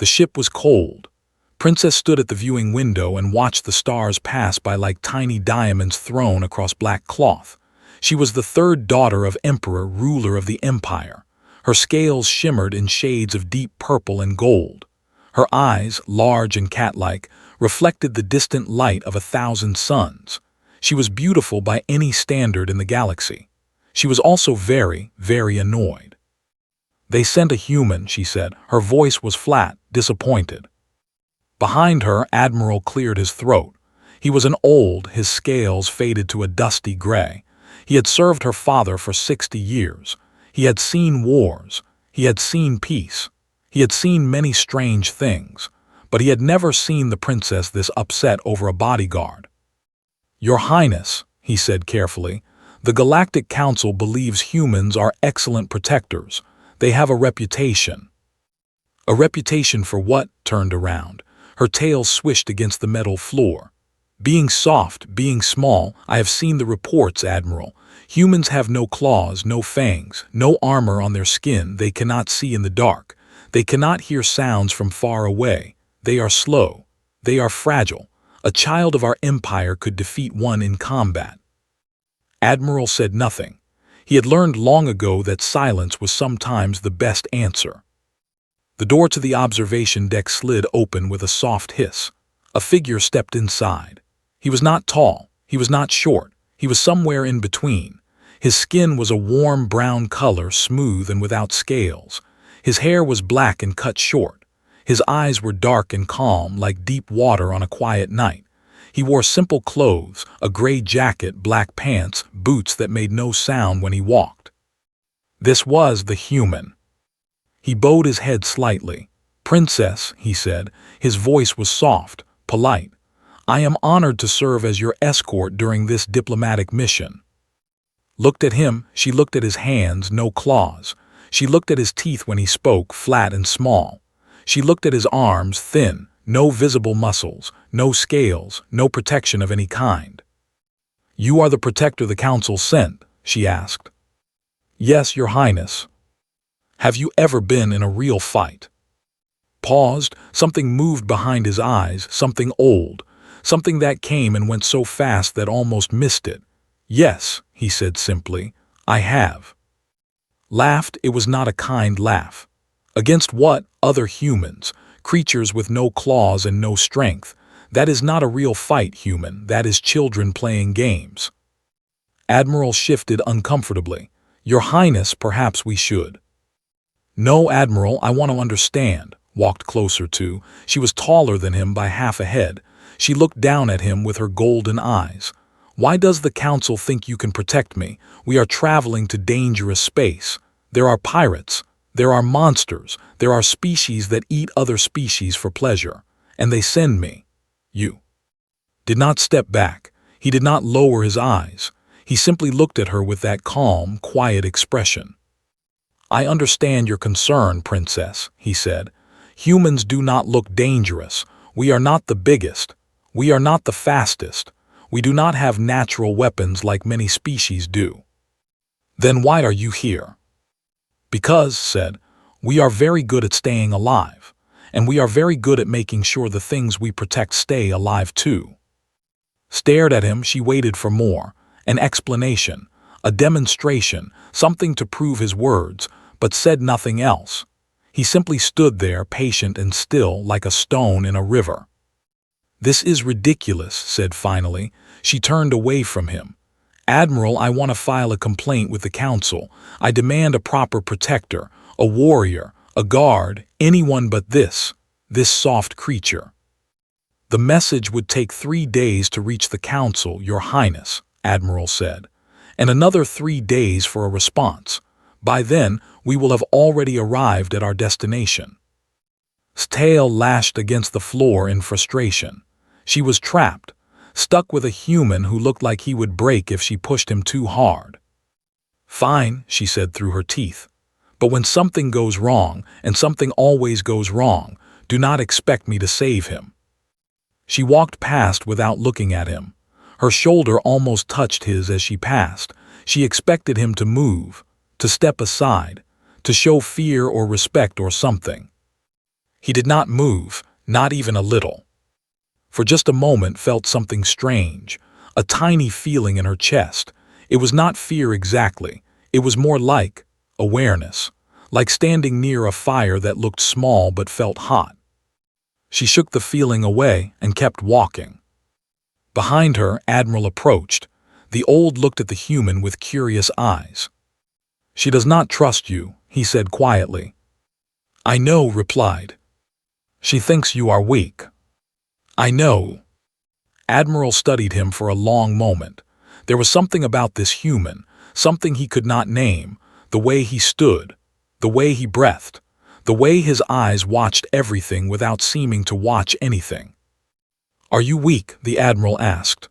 The ship was cold. Princess stood at the viewing window and watched the stars pass by like tiny diamonds thrown across black cloth. She was the third daughter of Emperor, ruler of the empire. Her scales shimmered in shades of deep purple and gold. Her eyes, large and cat-like, reflected the distant light of 1,000 suns. She was beautiful by any standard in the galaxy. She was also very, very annoyed. "They sent a human," she said. Her voice was flat, disappointed. Behind her, Admiral cleared his throat. He was his scales faded to a dusty gray. He had served her father for 60 years. He had seen wars. He had seen peace. He had seen many strange things, but he had never seen the princess this upset over a bodyguard. "Your Highness," he said carefully, "the Galactic Council believes humans are excellent protectors. They have a reputation." "A reputation for what?" Turned around. Her tail swished against the metal floor. "Being soft, being small. I have seen the reports, Admiral. Humans have no claws, no fangs, no armor on their skin. They cannot see in the dark. They cannot hear sounds from far away. They are slow. They are fragile. A child of our empire could defeat one in combat." Admiral said nothing. He had learned long ago that silence was sometimes the best answer. The door to the observation deck slid open with a soft hiss. A figure stepped inside. He was not tall. He was not short. He was somewhere in between. His skin was a warm brown color, smooth and without scales. His hair was black and cut short. His eyes were dark and calm, like deep water on a quiet night. He wore simple clothes, a gray jacket, black pants, boots that made no sound when he walked. This was the human. He bowed his head slightly. "Princess," he said. His voice was soft, polite. "I am honored to serve as your escort during this diplomatic mission." Looked at him, she looked at his hands, no claws. She looked at his teeth when he spoke, flat and small. She looked at his arms, thin, no visible muscles, no scales, no protection of any kind. "You are the protector the council sent?" she asked. "Yes, Your Highness." "Have you ever been in a real fight?" Paused, something moved behind his eyes, something old, something that came and went so fast that almost missed it. "Yes," he said simply, "I have." Laughed. It was not a kind laugh. "Against what? Other humans, creatures with no claws and no strength. That is not a real fight, human. That is children playing games." Admiral shifted uncomfortably. "Your Highness, perhaps we should." "No, Admiral, I want to understand." Walked closer to. She was taller than him by half a head. She looked down at him with her golden eyes. "Why does the council think you can protect me? We are traveling to dangerous space. There are pirates. There are monsters. There are species that eat other species for pleasure. And they send me. You." Did not step back. He did not lower his eyes. He simply looked at her with that calm, quiet expression. "I understand your concern, Princess," he said. "Humans do not look dangerous. We are not the biggest. We are not the fastest. We do not have natural weapons like many species do." "Then why are you here?" "Because," said, "we are very good at staying alive, and we are very good at making sure the things we protect stay alive too." Stared at him. She waited for more, an explanation, a demonstration, something to prove his words, but said nothing else. He simply stood there, patient and still, like a stone in a river. "This is ridiculous," said finally. She turned away from him. "Admiral, I want to file a complaint with the council. I demand a proper protector, a warrior, a guard, anyone but this soft creature." "The message would take 3 days to reach the council, Your Highness," Admiral said, "and another 3 days for a response. By then, we will have already arrived at our destination." His tail lashed against the floor in frustration. She was trapped, stuck with a human who looked like he would break if she pushed him too hard. "Fine," she said through her teeth. "But when something goes wrong, and something always goes wrong, do not expect me to save him." She walked past without looking at him. Her shoulder almost touched his as she passed. She expected him to move, to step aside, to show fear or respect or something. He did not move, not even a little. For just a moment felt something strange, a tiny feeling in her chest. It was not fear exactly, it was more like awareness, like standing near a fire that looked small but felt hot. She shook the feeling away and kept walking. Behind her, Admiral approached. The old looked at the human with curious eyes. "She does not trust you," he said quietly. "I know," replied. "She thinks you are weak." "I know." Admiral studied him for a long moment. There was something about this human, something he could not name, the way he stood, the way he breathed, the way his eyes watched everything without seeming to watch anything. "Are you weak?" the Admiral asked.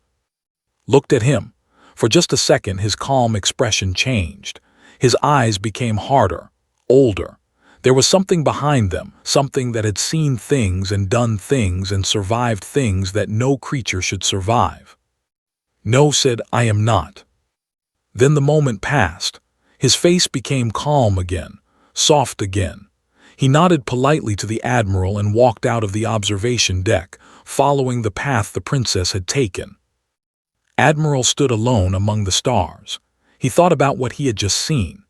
Looked at him. For just a second his calm expression changed. His eyes became harder, older. There was something behind them, something that had seen things and done things and survived things that no creature should survive. "No," said, "I am not." Then the moment passed. His face became calm again, soft again. He nodded politely to the Admiral and walked out of the observation deck, following the path the princess had taken. Admiral stood alone among the stars. He thought about what he had just seen.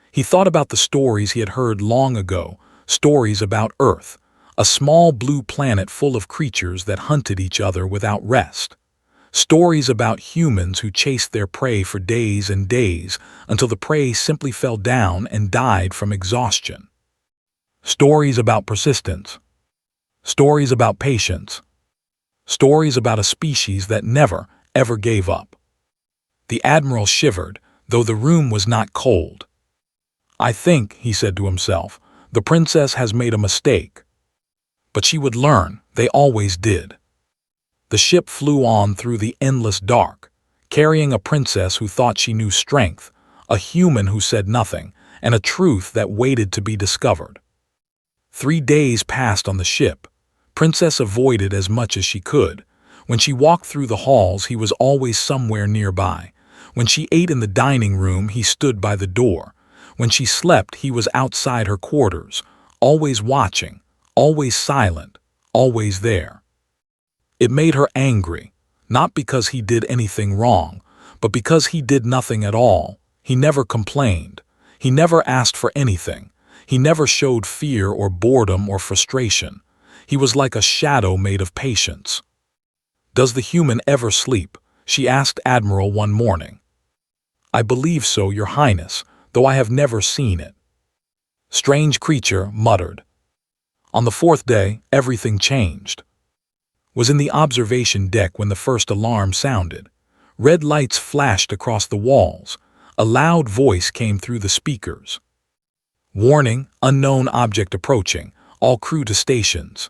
He thought about the stories he had heard long ago, stories about Earth, a small blue planet full of creatures that hunted each other without rest. Stories about humans who chased their prey for days and days until the prey simply fell down and died from exhaustion. Stories about persistence. Stories about patience. Stories about a species that never, ever gave up. The Admiral shivered, though the room was not cold. "I think," he said to himself, "the princess has made a mistake." But she would learn, they always did. The ship flew on through the endless dark, carrying a princess who thought she knew strength, a human who said nothing, and a truth that waited to be discovered. 3 days passed on the ship. Princess avoided as much as she could. When she walked through the halls, he was always somewhere nearby. When she ate in the dining room, he stood by the door. When she slept, he was outside her quarters, always watching, always silent, always there. It made her angry, not because he did anything wrong, but because he did nothing at all. He never complained. He never asked for anything. He never showed fear or boredom or frustration. He was like a shadow made of patience. "Does the human ever sleep?" she asked Admiral one morning. "I believe so, Your Highness, though I have never seen it." "Strange creature," muttered. On the 4th day, everything changed. Was in the observation deck when the first alarm sounded. Red lights flashed across the walls. A loud voice came through the speakers. "Warning, unknown object approaching. All crew to stations."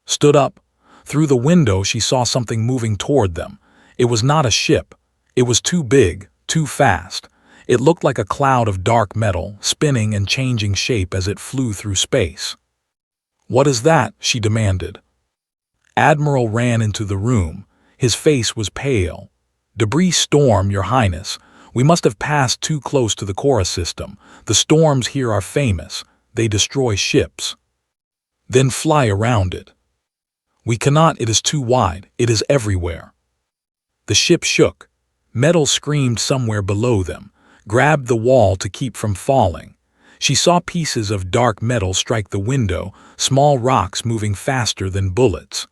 Stood up. Through the window she saw something moving toward them. It was not a ship. It was too big, too fast. It looked like a cloud of dark metal, spinning and changing shape as it flew through space. "What is that?" she demanded. Admiral ran into the room. His face was pale. "Debris storm, Your Highness. We must have passed too close to the Chorus system. The storms here are famous. They destroy ships." "Then fly around it." "We cannot, it is too wide. It is everywhere." The ship shook. Metal screamed somewhere below them, grabbed the wall to keep from falling. She saw pieces of dark metal strike the window, small rocks moving faster than bullets.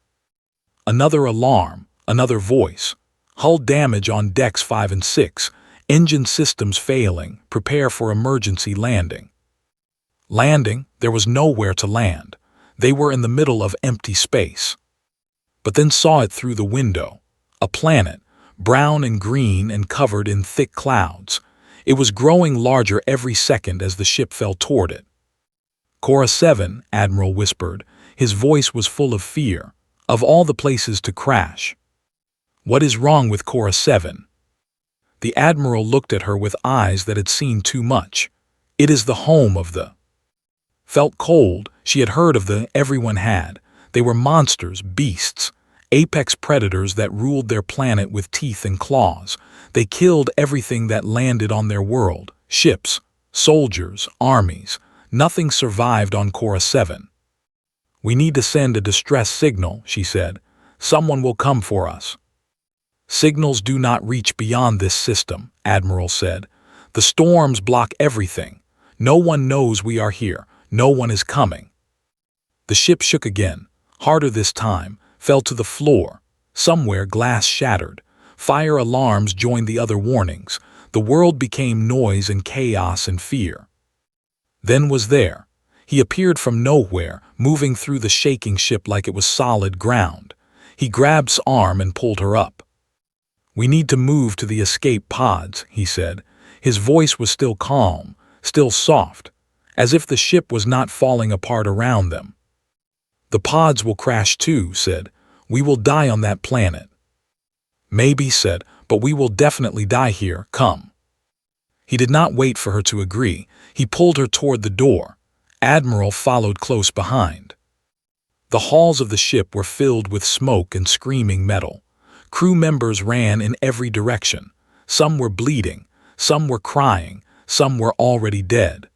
Another alarm, another voice. "Hull damage on decks 5 and 6. Engine systems failing. Prepare for emergency landing." Landing? There was nowhere to land. They were in the middle of empty space. But then saw it through the window. A planet, brown and green and covered in thick clouds. It was growing larger every second as the ship fell toward it. "Cora 7, Admiral whispered. His voice was full of fear. "Of all the places to crash." "What is wrong with Cora 7? The Admiral looked at her with eyes that had seen too much. "It is the home of the—" Felt cold. She had heard of the everyone had. They were monsters, beasts, apex predators that ruled their planet with teeth and claws. They killed everything that landed on their world. Ships, soldiers, armies. Nothing survived on Cora 7. "We need to send a distress signal," she said. "Someone will come for us." "Signals do not reach beyond this system," Admiral said. "The storms block everything. No one knows we are here. No one is coming." The ship shook again, harder this time, fell to the floor. Somewhere glass shattered. Fire alarms joined the other warnings. The world became noise and chaos and fear. Then was there. He appeared from nowhere, moving through the shaking ship like it was solid ground. He grabbed her arm and pulled her up. "We need to move to the escape pods," he said. His voice was still calm, still soft, as if the ship was not falling apart around them. "The pods will crash too," said. "We will die on that planet." "Maybe," said, "but we will definitely die here. Come." He did not wait for her to agree. He pulled her toward the door. Admiral followed close behind. The halls of the ship were filled with smoke and screaming metal. Crew members ran in every direction. Some were bleeding, some were crying, some were already dead.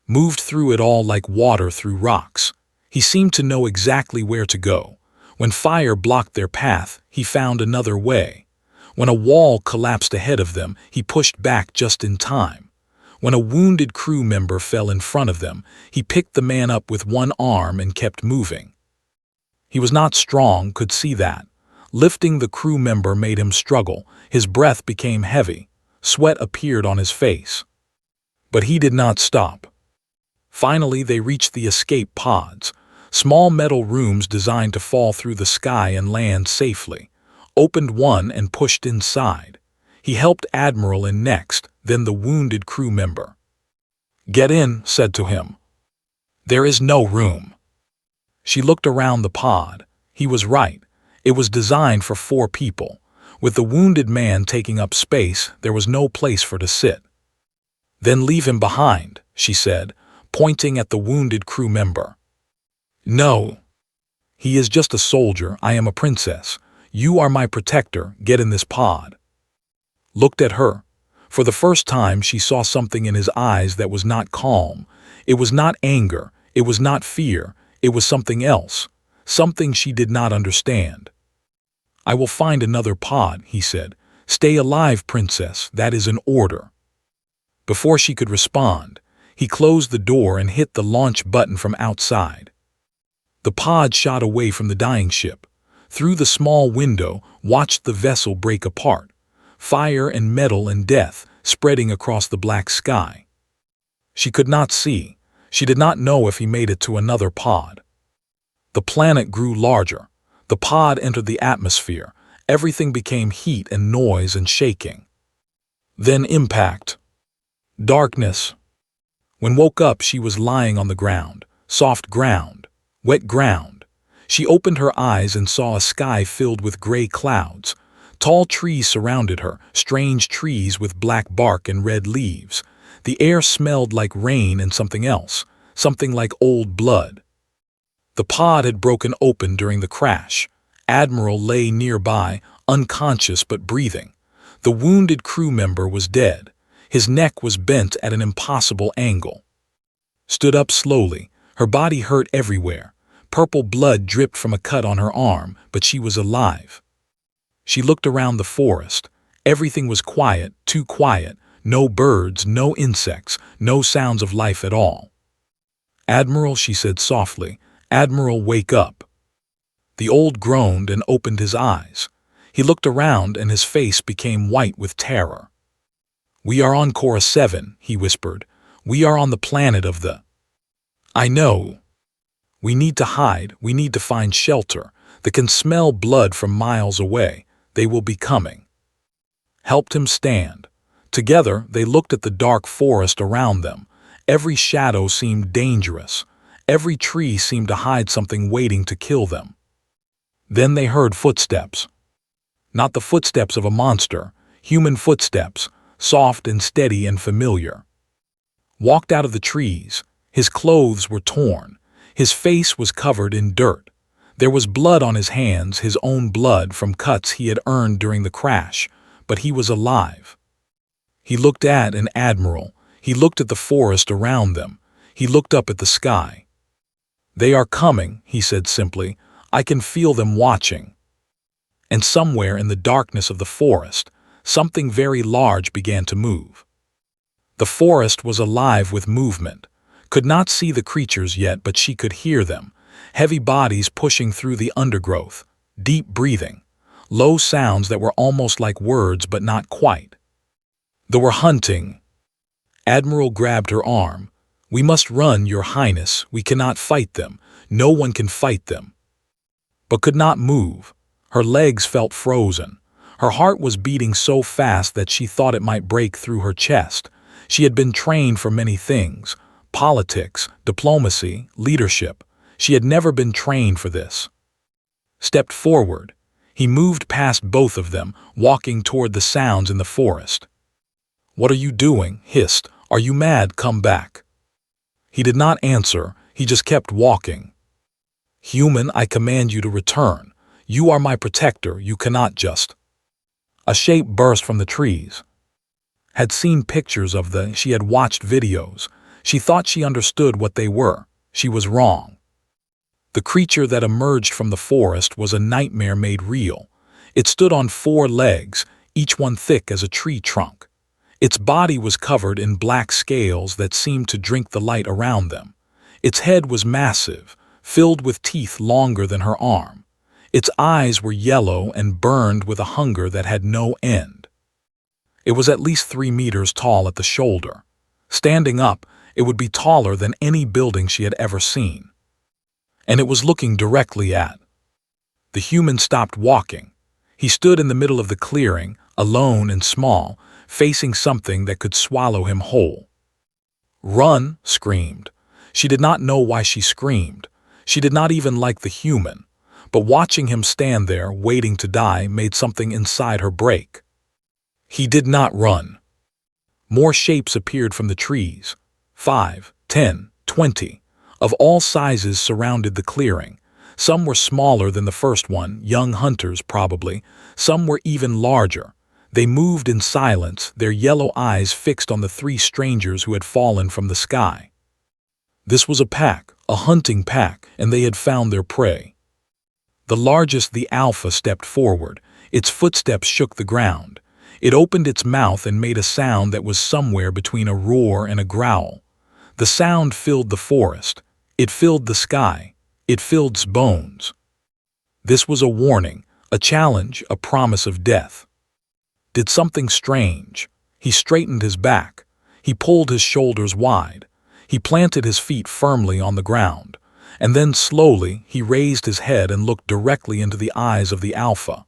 Moved through it all like water through rocks. He seemed to know exactly where to go. When fire blocked their path, he found another way. When a wall collapsed ahead of them, he pushed back just in time. When a wounded crew member fell in front of them, he picked the man up with one arm and kept moving. He was not strong, could see that. Lifting the crew member made him struggle. His breath became heavy. Sweat appeared on his face. But he did not stop. Finally, they reached the escape pods, small metal rooms designed to fall through the sky and land safely. Opened one and pushed inside. He helped Admiral in next, then the wounded crew member. "Get in," said to him. "There is no room." She looked around the pod. He was right. It was designed for 4 people. With the wounded man taking up space, there was no place for to sit. "Then leave him behind," she said, pointing at the wounded crew member. "No. He is just a soldier. I am a princess. You are my protector. Get in this pod." Looked at her. For the first time, she saw something in his eyes that was not calm. It was not anger. It was not fear. It was something else. Something she did not understand. "I will find another pod," he said. "Stay alive, princess. That is an order." Before she could respond, he closed the door and hit the launch button from outside. The pod shot away from the dying ship. Through the small window, watched the vessel break apart. Fire and metal and death spreading across the black sky. She could not see. She did not know if he made it to another pod. The planet grew larger. The pod entered the atmosphere. Everything became heat and noise and shaking. Then impact. Darkness. When woke up, she was lying on the ground. Soft ground. Wet ground. She opened her eyes and saw a sky filled with gray clouds. Tall trees surrounded her, strange trees with black bark and red leaves. The air smelled like rain and something else, something like old blood. The pod had broken open during the crash. Admiral lay nearby, unconscious but breathing. The wounded crew member was dead. His neck was bent at an impossible angle. Stood up slowly. Her body hurt everywhere. Purple blood dripped from a cut on her arm, but she was alive. She looked around the forest. Everything was quiet, too quiet. No birds, no insects, no sounds of life at all. "Admiral," she said softly. "Admiral, wake up." The old groaned and opened his eyes. He looked around and his face became white with terror. "We are on Cora 7, he whispered. "We are on the planet of the—" "I know. We need to hide. We need to find shelter. They can smell blood from miles away. They will be coming." Helped him stand. Together, they looked at the dark forest around them. Every shadow seemed dangerous. Every tree seemed to hide something waiting to kill them. Then they heard footsteps. Not the footsteps of a monster, human footsteps, soft and steady and familiar. Walked out of the trees. His clothes were torn. His face was covered in dirt. There was blood on his hands, his own blood from cuts he had earned during the crash, but he was alive. He looked at an admiral. He looked at the forest around them. He looked up at the sky. "They are coming," he said simply. "I can feel them watching." And somewhere in the darkness of the forest, something very large began to move. The forest was alive with movement. Could not see the creatures yet, but she could hear them. Heavy bodies pushing through the undergrowth, deep breathing, low sounds that were almost like words but not quite. They were hunting. Admiral grabbed her arm. "We must run, Your Highness. We cannot fight them. No one can fight them." But could not move. Her legs felt frozen. Her heart was beating so fast that she thought it might break through her chest. She had been trained for many things: politics, diplomacy, leadership. She had never been trained for this. Stepped forward. He moved past both of them, walking toward the sounds in the forest. "What are you doing?" hissed. "Are you mad? Come back." He did not answer. He just kept walking. "Human, I command you to return. You are my protector. You cannot just—" A shape burst from the trees. Had seen pictures of the, she had watched videos. She thought she understood what they were. She was wrong. The creature that emerged from the forest was a nightmare made real. It stood on 4 legs, each one thick as a tree trunk. Its body was covered in black scales that seemed to drink the light around them. Its head was massive, filled with teeth longer than her arm. Its eyes were yellow and burned with a hunger that had no end. It was at least 3 meters tall at the shoulder. Standing up, it would be taller than any building she had ever seen. And it was looking directly at. The human stopped walking. He stood in the middle of the clearing, alone and small, facing something that could swallow him whole. "Run!" screamed. She did not know why she screamed. She did not even like the human. But watching him stand there, waiting to die, made something inside her break. He did not run. More shapes appeared from the trees. 5, 10, 20, of all sizes surrounded the clearing. Some were smaller than the first one, young hunters probably. Some were even larger. They moved in silence, their yellow eyes fixed on the 3 strangers who had fallen from the sky. This was a pack, a hunting pack, and they had found their prey. The largest, the alpha, stepped forward. Its footsteps shook the ground. It opened its mouth and made a sound that was somewhere between a roar and a growl. The sound filled the forest. It filled the sky. It filled its bones. This was a warning, a challenge, a promise of death. Did something strange. He straightened his back. He pulled his shoulders wide. He planted his feet firmly on the ground. And then slowly he raised his head and looked directly into the eyes of the alpha.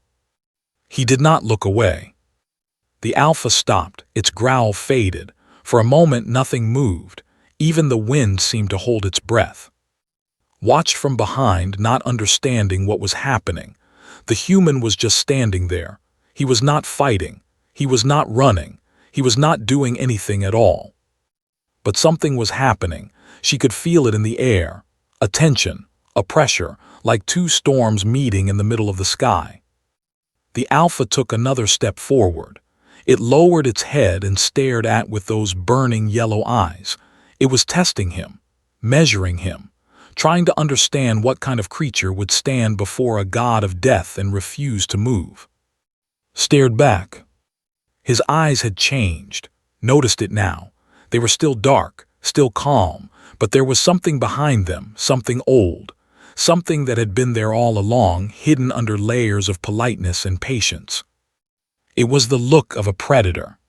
He did not look away. The alpha stopped, its growl faded. For a moment nothing moved. Even the wind seemed to hold its breath. Watched from behind, not understanding what was happening. The human was just standing there. He was not fighting. He was not running. He was not doing anything at all. But something was happening. She could feel it in the air. A tension, a pressure, like 2 storms meeting in the middle of the sky. The alpha took another step forward. It lowered its head and stared at with those burning yellow eyes. It was testing him, measuring him, trying to understand what kind of creature would stand before a god of death and refuse to move. Stared back. His eyes had changed. Noticed it now. They were still dark, still calm, but there was something behind them, something old, something that had been there all along, hidden under layers of politeness and patience. It was the look of a predator.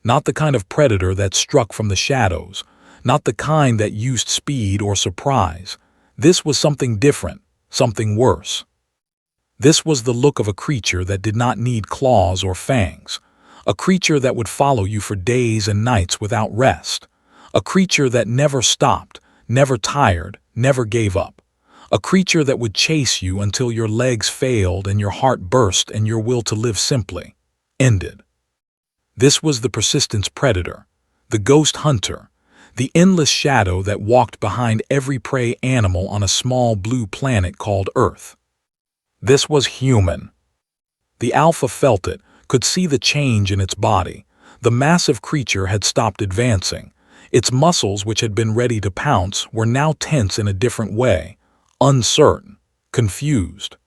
Not the kind of predator that struck from the shadows, not the kind that used speed or surprise. This was something different, something worse. This was the look of a creature that did not need claws or fangs, a creature that would follow you for days and nights without rest, a creature that never stopped, never tired, never gave up, a creature that would chase you until your legs failed and your heart burst and your will to live simply ended. This was the persistence predator, the ghost hunter, the endless shadow that walked behind every prey animal on a small blue planet called Earth. This was human. The alpha felt it, could see the change in its body. The massive creature had stopped advancing. Its muscles, which had been ready to pounce, were now tense in a different way, uncertain, confused.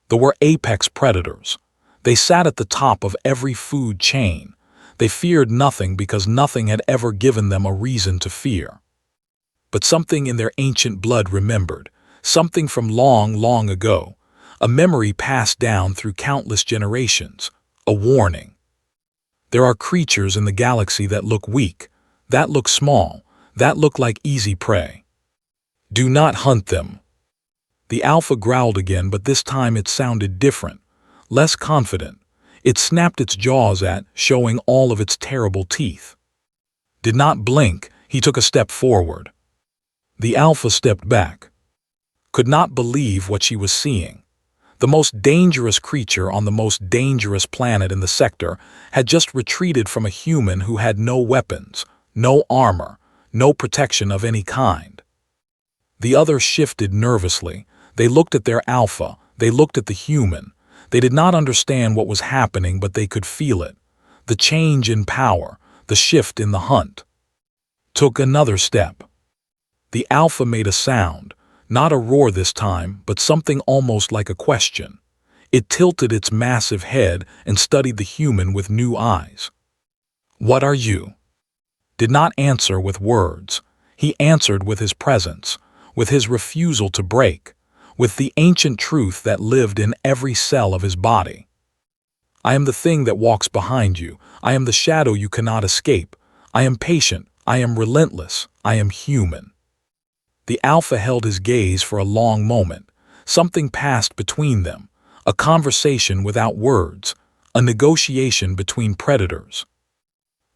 There were apex predators. They sat at the top of every food chain. They feared nothing because nothing had ever given them a reason to fear. But something in their ancient blood remembered, something from long, long ago, a memory passed down through countless generations, a warning. There are creatures in the galaxy that look weak, that look small, that look like easy prey. Do not hunt them. The alpha growled again, but this time it sounded different, less confident. It snapped its jaws showing all of its terrible teeth. Did not blink, he took a step forward. The alpha stepped back. Could not believe what she was seeing. The most dangerous creature on the most dangerous planet in the sector had just retreated from a human who had no weapons, no armor, no protection of any kind. The others shifted nervously. They looked at their alpha, they looked at the human. They did not understand what was happening, but they could feel it. The change in power, the shift in the hunt. Took another step. The alpha made a sound, not a roar this time, but something almost like a question. It tilted its massive head and studied the human with new eyes. What are you? Did not answer with words. He answered with his presence, with his refusal to break, with the ancient truth that lived in every cell of his body. I am the thing that walks behind you. I am the shadow you cannot escape. I am patient. I am relentless. I am human. The alpha held his gaze for a long moment. Something passed between them, a conversation without words, a negotiation between predators.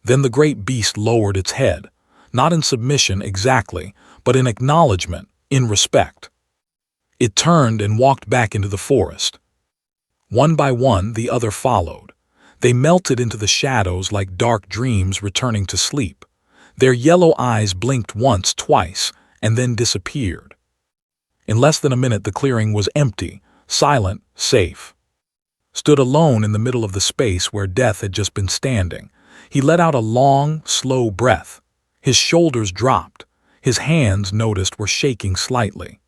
Then the great beast lowered its head, not in submission exactly, but in acknowledgement, in respect. It turned and walked back into the forest. One by one, the other followed. They melted into the shadows like dark dreams returning to sleep. Their yellow eyes blinked once, twice, and then disappeared. In less than a minute, the clearing was empty, silent, safe. Stood alone in the middle of the space where death had just been standing. He let out a long, slow breath. His shoulders dropped. His hands, noticed, were shaking slightly.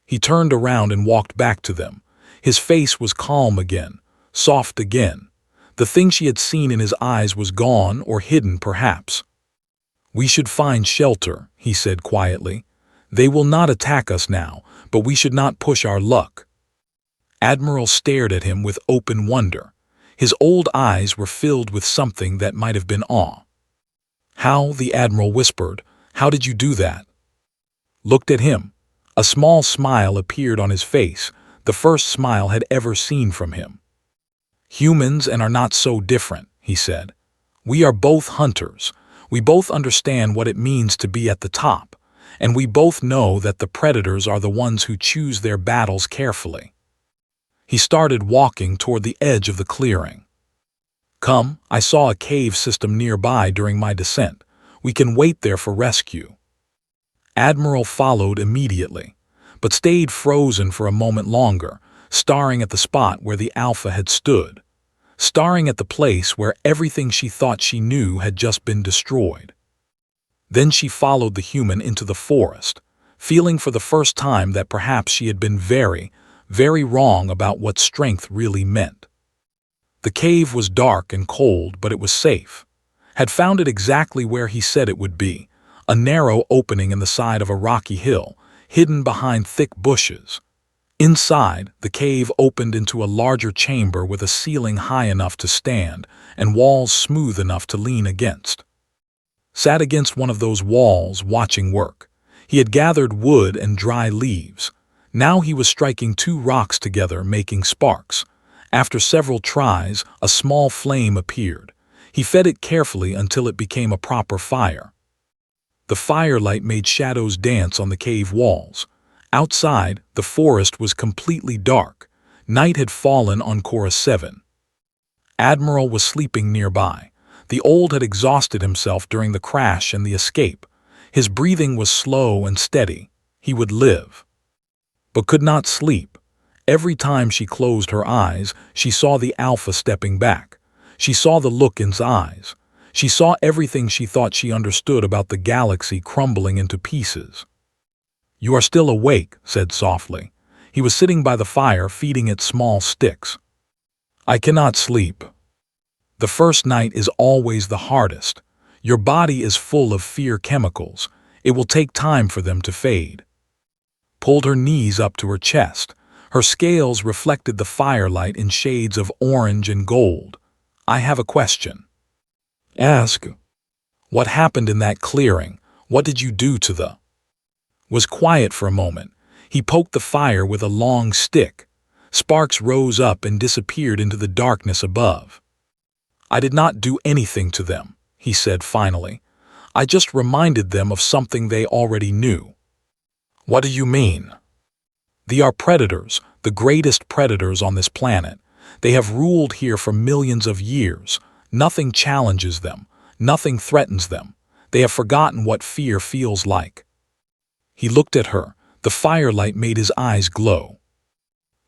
He turned around and walked back to them. His face was calm again, soft again. The thing she had seen in his eyes was gone, or hidden perhaps. We should find shelter, he said quietly. They will not attack us now, but we should not push our luck. Admiral stared at him with open wonder. His old eyes were filled with something that might have been awe. How, the Admiral whispered, how did you do that? Looked at him. A small smile appeared on his face, the first smile had ever seen from him. Humans and are not so different, he said. We are both hunters. We both understand what it means to be at the top, and we both know that the predators are the ones who choose their battles carefully. He started walking toward the edge of the clearing. Come, I saw a cave system nearby during my descent. We can wait there for rescue. Admiral followed immediately, but stayed frozen for a moment longer, staring at the spot where the alpha had stood, staring at the place where everything she thought she knew had just been destroyed. Then she followed the human into the forest, feeling for the first time that perhaps she had been very, very wrong about what strength really meant. The cave was dark and cold, but it was safe. Had found it exactly where he said it would be, a narrow opening in the side of a rocky hill, hidden behind thick bushes. Inside, the cave opened into a larger chamber with a ceiling high enough to stand and walls smooth enough to lean against. Sat against one of those walls, watching work. He had gathered wood and dry leaves. Now he was striking two rocks together, making sparks. After several tries, a small flame appeared. He fed it carefully until it became a proper fire. The firelight made shadows dance on the cave walls. Outside, the forest was completely dark. Night had fallen on Chorus 7. Admiral was sleeping nearby. The old had exhausted himself during the crash and the escape. His breathing was slow and steady. He would live. But could not sleep. Every time she closed her eyes, she saw the alpha stepping back. She saw the look in his eyes. She saw everything she thought she understood about the galaxy crumbling into pieces. "You are still awake," said softly. He was sitting by the fire feeding it small sticks. "I cannot sleep. The first night is always the hardest. Your body is full of fear chemicals. It will take time for them to fade." Pulled her knees up to her chest. Her scales reflected the firelight in shades of orange and gold. "I have a question." "Ask." "What happened in that clearing? What did you do to the—" Was quiet for a moment. He poked the fire with a long stick. Sparks rose up and disappeared into the darkness above. "I did not do anything to them," he said finally. "I just reminded them of something they already knew." "What do you mean?" "They are predators, the greatest predators on this planet. They have ruled here for millions of years. Nothing challenges them. Nothing threatens them. They have forgotten what fear feels like." He looked at her. The firelight made his eyes glow.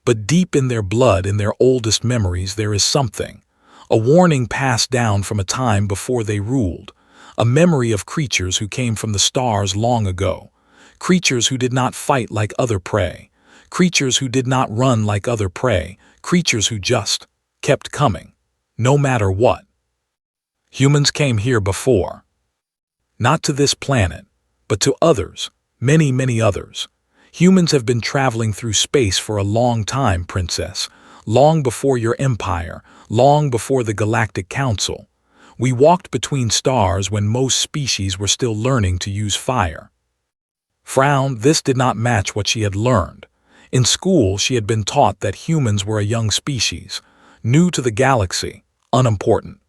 "But deep in their blood, in their oldest memories, there is something. A warning passed down from a time before they ruled. A memory of creatures who came from the stars long ago. Creatures who did not fight like other prey. Creatures who did not run like other prey. Creatures who just kept coming, no matter what. Humans came here before. Not to this planet, but to others, many, many others. Humans have been traveling through space for a long time, Princess. Long before your empire, long before the Galactic Council. We walked between stars when most species were still learning to use fire." Frowned, this did not match what she had learned. In school, she had been taught that humans were a young species, new to the galaxy, unimportant.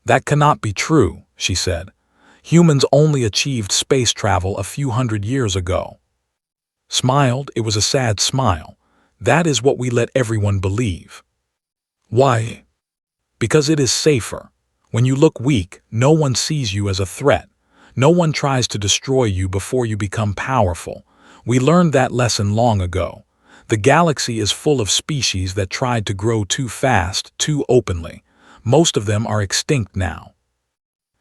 "That cannot be true," she said. "Humans only achieved space travel a few hundred years ago." Smiled, it was a sad smile. "That is what we let everyone believe." "Why?" "Because it is safer. When you look weak, no one sees you as a threat. No one tries to destroy you before you become powerful. We learned that lesson long ago. The galaxy is full of species that tried to grow too fast, too openly. Most of them are extinct now."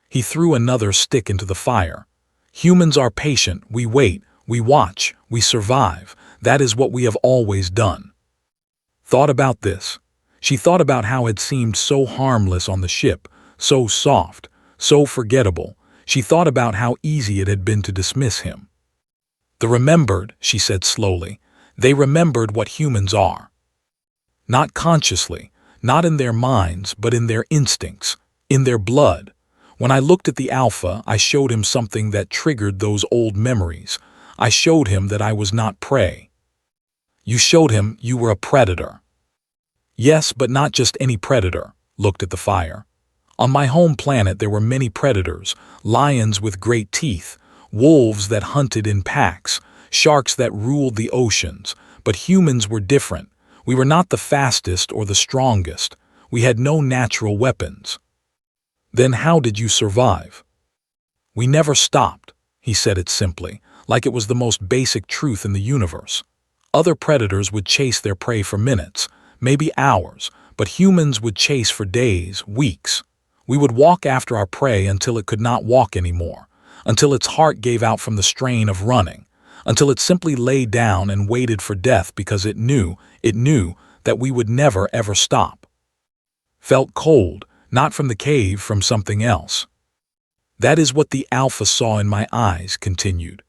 He threw another stick into the fire. "Humans are patient. We wait, we watch, we survive. That is what we have always done." Thought about this. She thought about how it seemed so harmless on the ship, so soft, so forgettable. She thought about how easy it had been to dismiss him. "They remembered," she said slowly. "They remembered what humans are. Not consciously, not in their minds, but in their instincts, in their blood. When I looked at the Alpha, I showed him something that triggered those old memories. I showed him that I was not prey." "You showed him you were a predator." "Yes, but not just any predator." Looked at the fire. "On my home planet there were many predators, lions with great teeth, wolves that hunted in packs, sharks that ruled the oceans, but humans were different. We were not the fastest or the strongest. We had no natural weapons." "Then how did you survive?" "We never stopped." He said it simply, like it was the most basic truth in the universe. Other predators would chase their prey for minutes, maybe hours, but humans would chase for days, weeks. We would walk after our prey until it could not walk anymore, until its heart gave out from the strain of running, until it simply lay down and waited for death because it knew that we would never ever stop. Felt cold, not from the cave, from something else. "That is what the Alpha saw in my eyes," continued.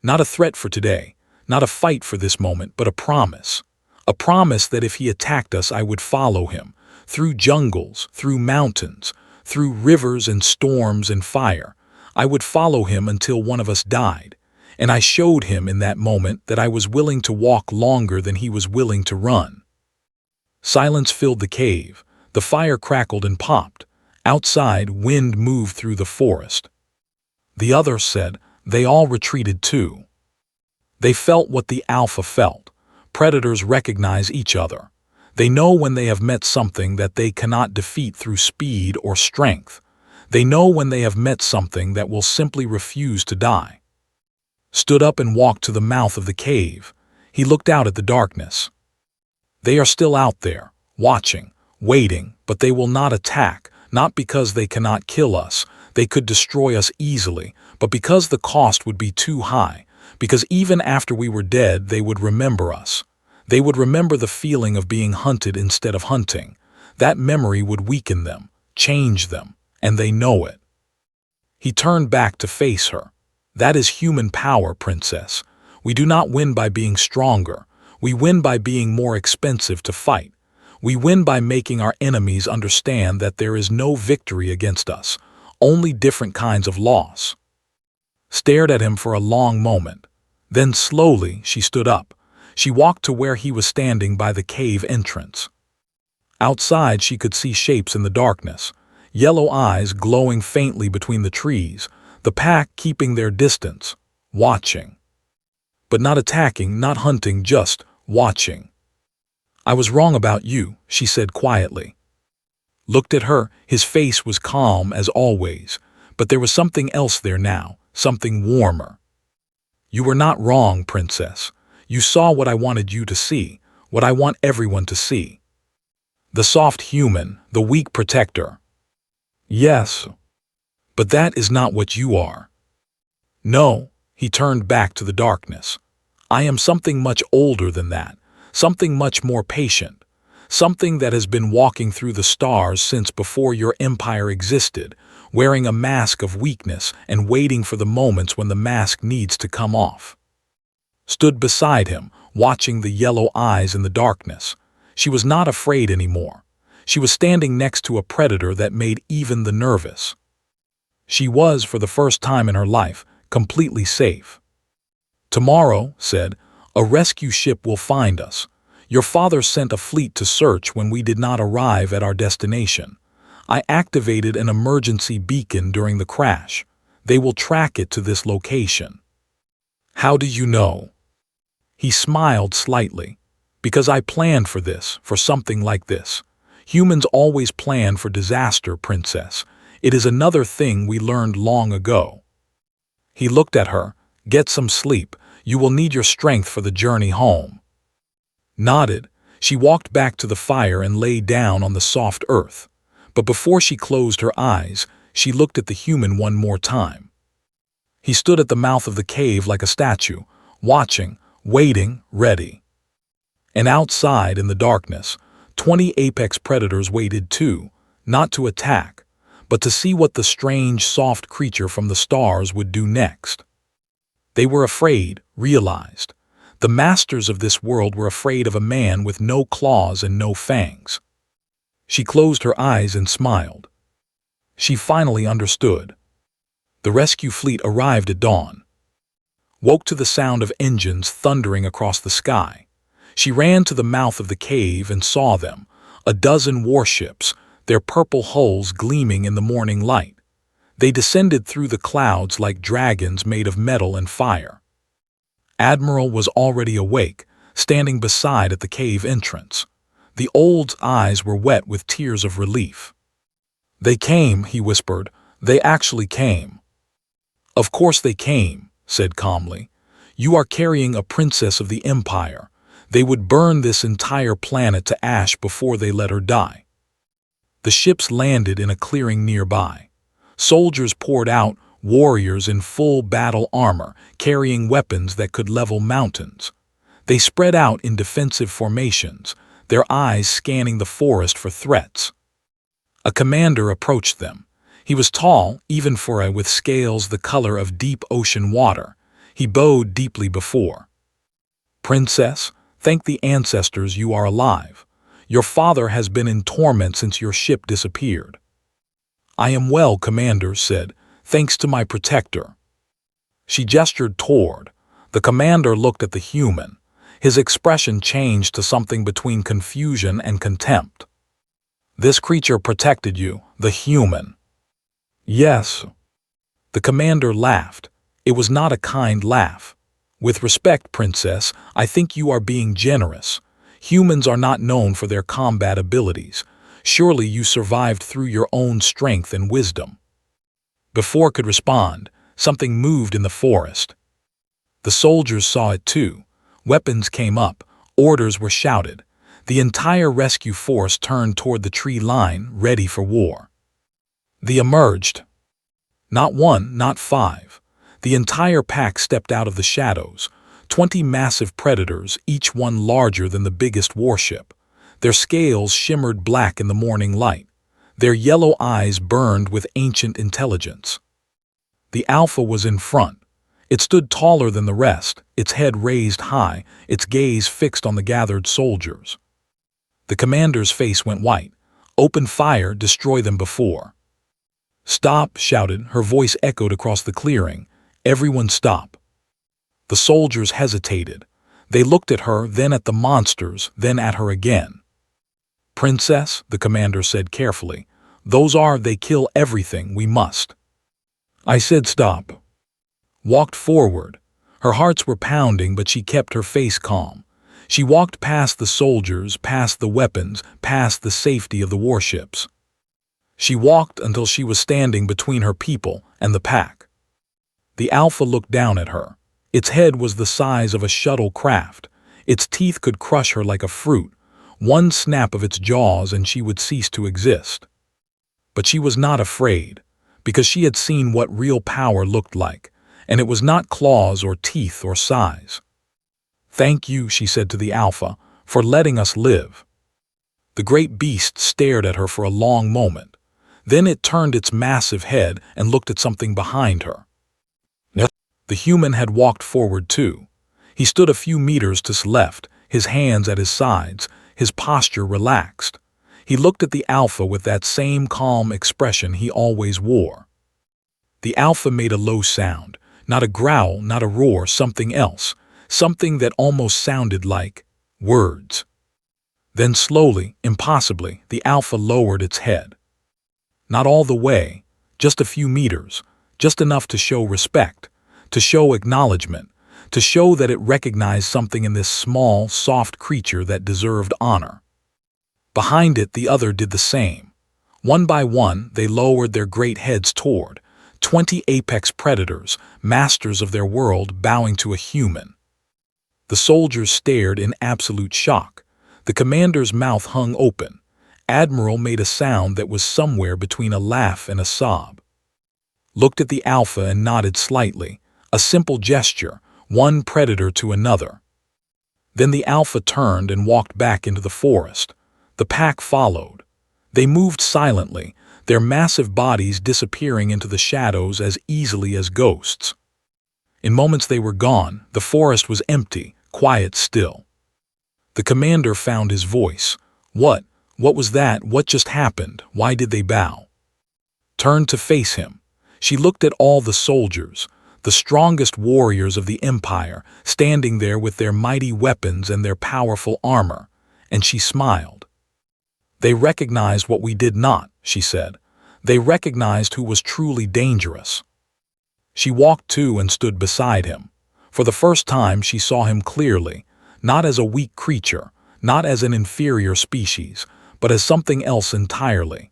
"Not a threat for today, not a fight for this moment, but a promise. A promise that if he attacked us I would follow him, through jungles, through mountains, through rivers and storms and fire. I would follow him until one of us died. And I showed him in that moment that I was willing to walk longer than he was willing to run." Silence filled the cave. The fire crackled and popped. Outside, wind moved through the forest. The other said, "They all retreated too." They felt what the Alpha felt. Predators recognize each other. They know when they have met something that they cannot defeat through speed or strength. They know when they have met something that will simply refuse to die. Stood up and walked to the mouth of the cave. He looked out at the darkness. "They are still out there, watching, waiting, but they will not attack, Not because they cannot kill us, they could destroy us easily, but because the cost would be too high, because even after we were dead they would remember us. They would remember the feeling of being hunted instead of hunting. That memory would weaken them, change them, and they know it. He turned back to face her. That is human power, Princess. We do not win by being stronger. We win by being more expensive to fight. We win by making our enemies understand that there is no victory against us, only different kinds of loss. Stared at him for a long moment. Then slowly she stood up. She walked to where he was standing by the cave entrance. Outside she could see shapes in the darkness, yellow eyes glowing faintly between the trees, the pack keeping their distance, watching. But not attacking, not hunting, just watching. I was wrong about you, she said quietly. Looked at her, his face was calm as always, but there was something else there now, something warmer. You were not wrong, Princess. You saw what I wanted you to see, what I want everyone to see. The soft human, the weak protector. Yes, but that is not what you are. No, he turned back to the darkness. I am something much older than that, something much more patient, something that has been walking through the stars since before your empire existed, wearing a mask of weakness and waiting for the moments when the mask needs to come off. Stood beside him, watching the yellow eyes in the darkness. She was not afraid anymore. She was standing next to a predator that made even the nervous. She was, for the first time in her life, completely safe. Tomorrow, said, a rescue ship will find us. Your father sent a fleet to search when we did not arrive at our destination. I activated an emergency beacon during the crash. They will track it to this location. How do you know? He smiled slightly. Because I planned for this, for something like this. Humans always plan for disaster, Princess. It is another thing we learned long ago. He looked at her. Get some sleep. You will need your strength for the journey home. Nodded. She walked back to the fire and lay down on the soft earth. But before she closed her eyes, she looked at the human one more time. He stood at the mouth of the cave like a statue, watching, waiting, ready. And outside, in the darkness, 20 apex predators waited too, not to attack, but to see what the strange, soft creature from the stars would do next. They were afraid, realized. The masters of this world were afraid of a man with no claws and no fangs. She closed her eyes and smiled. She finally understood. The rescue fleet arrived at dawn. Woke to the sound of engines thundering across the sky. She ran to the mouth of the cave and saw them, a dozen warships, their purple hulls gleaming in the morning light. They descended through the clouds like dragons made of metal and fire. Admiral was already awake, standing beside at the cave entrance. The old's eyes were wet with tears of relief. They came, he whispered. They actually came. Of course they came, said calmly. You are carrying a princess of the Empire. They would burn this entire planet to ash before they let her die. The ships landed in a clearing nearby. Soldiers poured out, warriors in full battle armor, carrying weapons that could level mountains. They spread out in defensive formations, their eyes scanning the forest for threats. A commander approached them. He was tall, even for a with scales the color of deep ocean water. He bowed deeply before. Princess, thank the ancestors you are alive. Your father has been in torment since your ship disappeared. I am well, Commander said, thanks to my protector. She gestured toward. The commander looked at the human. His expression changed to something between confusion and contempt. This creature protected you, the human. Yes. The commander laughed. It was not a kind laugh. With respect, Princess, I think you are being generous. Humans are not known for their combat abilities. Surely you survived through your own strength and wisdom. Before could respond, something moved in the forest. The soldiers saw it too. Weapons came up, orders were shouted. The entire rescue force turned toward the tree line, ready for war. They emerged. Not one, not five. The entire pack stepped out of the shadows, 20 massive predators, each one larger than the biggest warship. Their scales shimmered black in the morning light. Their yellow eyes burned with ancient intelligence. The Alpha was in front. It stood taller than the rest, its head raised high, its gaze fixed on the gathered soldiers. The commander's face went white. Open fire, destroy them before. Stop, shouted, her voice echoed across the clearing. Everyone stop. The soldiers hesitated. They looked at her, then at the monsters, then at her again. Princess, the commander said carefully, they kill everything, we must. I said stop. Walked forward. Her hearts were pounding, but she kept her face calm. She walked past the soldiers, past the weapons, past the safety of the warships. She walked until she was standing between her people and the pack. The Alpha looked down at her. Its head was the size of a shuttle craft. Its teeth could crush her like a fruit. One snap of its jaws and she would cease to exist. But she was not afraid, because she had seen what real power looked like, and it was not claws or teeth or size. Thank you, she said to the Alpha, for letting us live. The great beast stared at her for a long moment. Then it turned its massive head and looked at something behind her. The human had walked forward too. He stood a few meters to his left, his hands at his sides, his posture relaxed. He looked at the Alpha with that same calm expression he always wore. The Alpha made a low sound, not a growl, not a roar, something else, something that almost sounded like words. Then slowly, impossibly, the Alpha lowered its head. Not all the way, just a few meters, just enough to show respect, to show acknowledgement, to show that it recognized something in this small, soft creature that deserved honor. Behind it, the other did the same. One by one, they lowered their great heads toward 20 apex predators, masters of their world, bowing to a human. The soldiers stared in absolute shock. The commander's mouth hung open. Admiral made a sound that was somewhere between a laugh and a sob. Looked at the Alpha and nodded slightly, a simple gesture, one predator to another. Then the Alpha turned and walked back into the forest. The pack followed. They moved silently, their massive bodies disappearing into the shadows as easily as ghosts. In moments they were gone, the forest was empty, quiet still. The commander found his voice. What was that? What just happened? Why did they bow? Turned to face him. She looked at all the soldiers, the strongest warriors of the Empire, standing there with their mighty weapons and their powerful armor, and she smiled. They recognized what we did not, she said. They recognized who was truly dangerous. She walked to and stood beside him. For the first time she saw him clearly, not as a weak creature, not as an inferior species, but as something else entirely.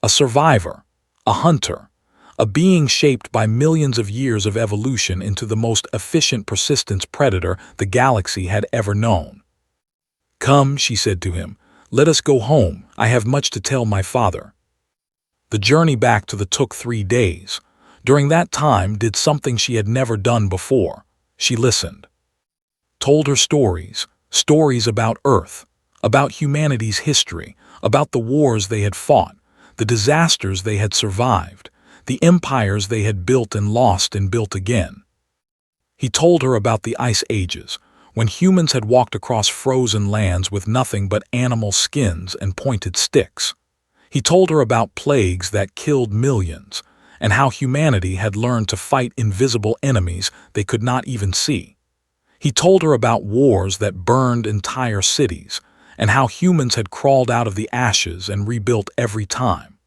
A survivor, a hunter, a being shaped by millions of years of evolution into the most efficient persistence predator the galaxy had ever known. Come, she said to him, let us go home. I have much to tell my father. The journey back to the took 3 days. During that time did something she had never done before. She listened. Told her stories, stories about Earth, about humanity's history, about the wars they had fought, the disasters they had survived, the empires they had built and lost and built again. He told her about the ice ages, when humans had walked across frozen lands with nothing but animal skins and pointed sticks. He told her about plagues that killed millions, and how humanity had learned to fight invisible enemies they could not even see. He told her about wars that burned entire cities, and how humans had crawled out of the ashes and rebuilt every time.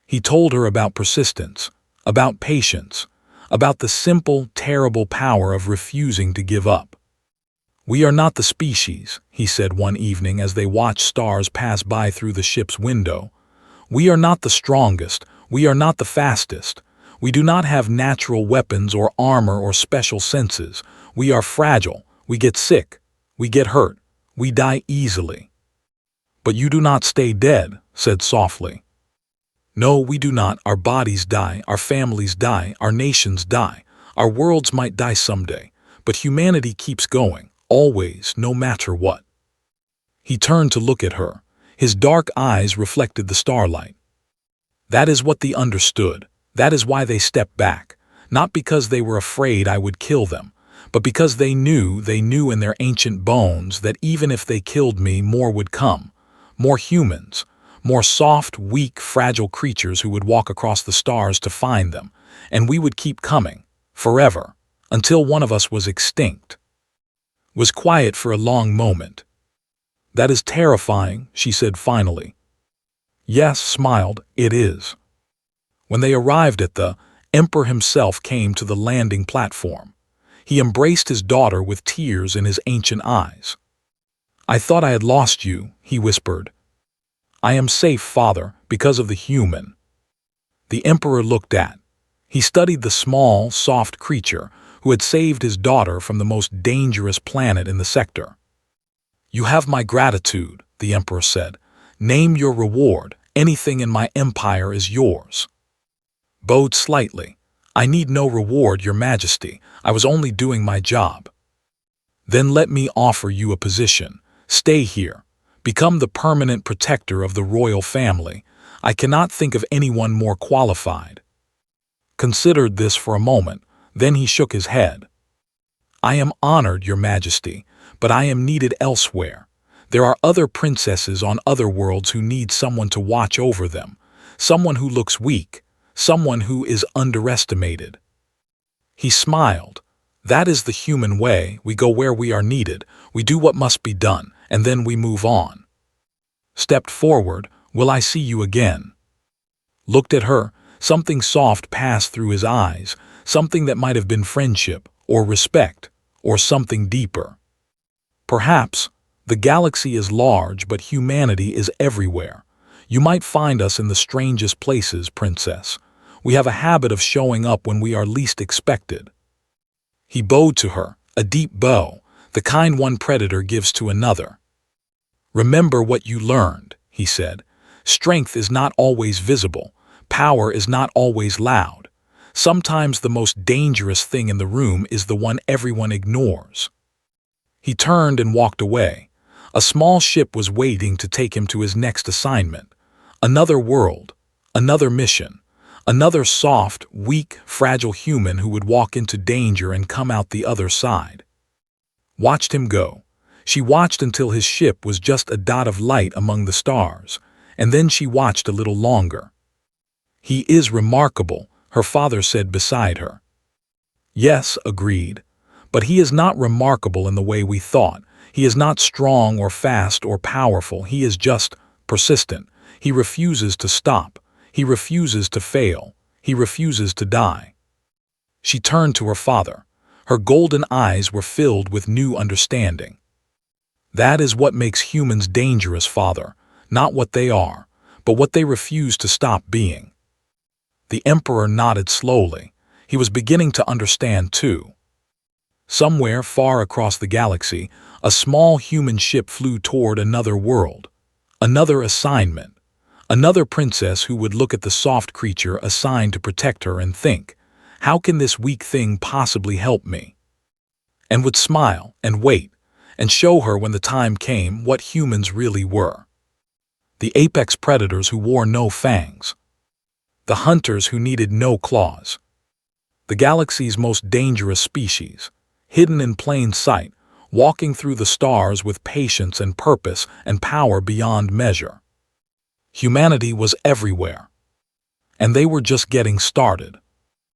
He told her about persistence, about patience, about the simple, terrible power of refusing to give up. We are not the species, he said one evening as they watched stars pass by through the ship's window. We are not the strongest, we are not the fastest. We do not have natural weapons or armor or special senses. We are fragile, we get sick, we get hurt, we die easily. But you do not stay dead, said softly. No, we do not. Our bodies die, our families die, our nations die. Our worlds might die someday, but humanity keeps going, always, no matter what. He turned to look at her. His dark eyes reflected the starlight. That is what they understood. That is why they stepped back. Not because they were afraid I would kill them, but because they knew in their ancient bones that even if they killed me, more would come. More humans. More soft, weak, fragile creatures who would walk across the stars to find them. And we would keep coming. Forever. Until one of us was extinct. Was quiet for a long moment. That is terrifying, she said finally. Yes, smiled, it is. When they arrived at the Emperor himself came to the landing platform. He embraced his daughter with tears in his ancient eyes. I thought I had lost you, he whispered. I am safe, father, because of the human. The Emperor looked at. He studied the small, soft creature who had saved his daughter from the most dangerous planet in the sector. You have my gratitude, the Emperor said. Name your reward. Anything in my empire is yours. Bowed slightly. I need no reward, your majesty. I was only doing my job. Then let me offer you a position. Stay here. Become the permanent protector of the royal family. I cannot think of anyone more qualified. Considered this for a moment, then he shook his head. I am honored, your majesty, but I am needed elsewhere. There are other princesses on other worlds who need someone to watch over them, someone who looks weak, someone who is underestimated. He smiled. That is the human way. We go where we are needed, we do what must be done, and then we move on. Stepped forward. Will I see you again? Looked at her. Something soft passed through his eyes, something that might have been friendship, or respect, or something deeper. Perhaps. The galaxy is large, but humanity is everywhere. You might find us in the strangest places, princess. We have a habit of showing up when we are least expected. He bowed to her, a deep bow, the kind one predator gives to another. Remember what you learned, he said. Strength is not always visible. Power is not always loud. Sometimes the most dangerous thing in the room is the one everyone ignores. He turned and walked away. A small ship was waiting to take him to his next assignment. Another world, another mission, another soft, weak, fragile human who would walk into danger and come out the other side. Watched him go. She watched until his ship was just a dot of light among the stars, and then she watched a little longer. He is remarkable, her father said beside her. Yes, agreed. But he is not remarkable in the way we thought. He is not strong or fast or powerful. He is just persistent. He refuses to stop. He refuses to fail. He refuses to die. She turned to her father. Her golden eyes were filled with new understanding. That is what makes humans dangerous, father. Not what they are, but what they refuse to stop being. The Emperor nodded slowly. He was beginning to understand too. Somewhere far across the galaxy, a small human ship flew toward another world. Another assignment. Another princess who would look at the soft creature assigned to protect her and think, how can this weak thing possibly help me? And would smile and wait and show her when the time came what humans really were. The apex predators who wore no fangs. The hunters who needed no claws. The galaxy's most dangerous species, hidden in plain sight, walking through the stars with patience and purpose and power beyond measure. Humanity was everywhere. And they were just getting started.